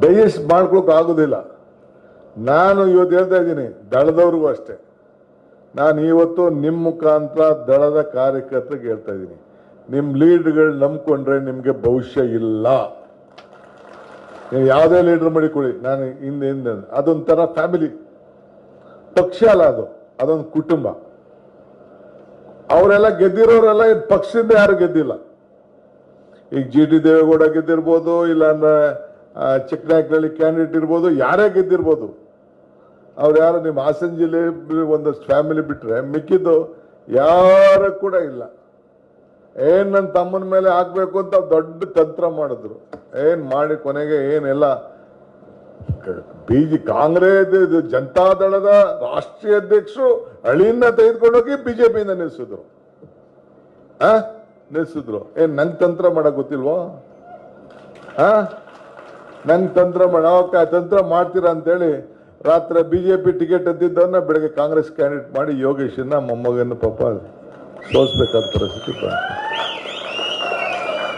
Digest ಮಾಡ್ಕೊಳಕ್ ಆಗೋದಿಲ್ಲ. ನಾನು ಇವತ್ತು ಹೇಳ್ತಾ ಇದ್ದೀನಿ, ದಳದವ್ರಿಗೂ ಅಷ್ಟೇ. ನಾನು ಇವತ್ತು ನಿಮ್ಮ ಮುಖಾಂತರ ದಳದ ಕಾರ್ಯಕರ್ತರಿಗೆ ಹೇಳ್ತಾ ಇದ್ದೀನಿ, ನಿಮ್ಮ ಲೀಡರ್ಗಳು ನಂಬ್ಕೊಂಡ್ರೆ ನಿಮಗೆ ಭವಿಷ್ಯ ಇಲ್ಲ. ನೀವು ಯಾವುದೇ ಲೀಡರ್ ಮಾಡಿಕೊಳ್ಳಿ, ನಾನು ಹಿಂದೆ ಅದೊಂಥರ ಫ್ಯಾಮಿಲಿ, ಪಕ್ಷ ಅಲ್ಲ ಅದು, ಅದೊಂದು ಕುಟುಂಬ. ಅವರೆಲ್ಲ ಗೆದ್ದಿರೋರೆಲ್ಲ ಪಕ್ಷದಿಂದ ಯಾರು ಗೆದ್ದಿಲ್ಲ. ಈಗ ಜಿ ಟಿ ದೇವೇಗೌಡ ಗೆದ್ದಿರ್ಬೋದು, ಇಲ್ಲಾಂದ್ರೆ ಚಿಕ್ಕನಾಯಕನಹಳ್ಳಿ ಕ್ಯಾಂಡಿಡೇಟ್ ಇರ್ಬೋದು, ಯಾರೇ ಗೆದ್ದಿರ್ಬೋದು. ಅವ್ರು ಯಾರು ನಿಮ್ಮ ಹಾಸನ ಜಿಲ್ಲೆ ಒಂದಷ್ಟು ಫ್ಯಾಮಿಲಿ ಬಿಟ್ರೆ ಮಿಕ್ಕಿದ್ದು ಯಾರು ಕೂಡ ಇಲ್ಲ. ನನ್ನ ತಮ್ಮನ ಮೇಲೆ ಹಾಕ್ಬೇಕು ಅಂತ ದೊಡ್ಡ ತಂತ್ರ ಮಾಡಿದ್ರು. ಮಾಡಿ ಕೊನೆಗೆ ಏನೆಲ್ಲ ಕಾಂಗ್ರೆಸ್ ಜನತಾದಳದ ರಾಷ್ಟ್ರೀಯ ಅಧ್ಯಕ್ಷರು ಅಳಿಯನ್ನ ತೆಗೆದುಕೊಂಡೋಗಿ ಬಿಜೆಪಿಯಿಂದ ನಿಲ್ಸಿದ್ರು. ನಂಗೆ ತಂತ್ರ ಮಾಡಕ್ ಗೊತ್ತಿಲ್ವೋ? ನಂಗೆ ತಂತ್ರ ಮಾಡ್ತೀರಾ ಅಂತೇಳಿ ರಾತ್ರಿ ಬಿಜೆಪಿ ಟಿಕೆಟ್ ಅಂತಿದ್ದವನ್ನ ಬೆಳಗ್ಗೆ ಕಾಂಗ್ರೆಸ್ ಕ್ಯಾಂಡಿಡೇಟ್ ಮಾಡಿ ಯೋಗೇಶನ್ನ ಮೊಮ್ಮಗನ ಪಾಪ ಸೋಲ್ಸ್ಬೇಕಾದ ಪರಿಸ್ಥಿತಿ.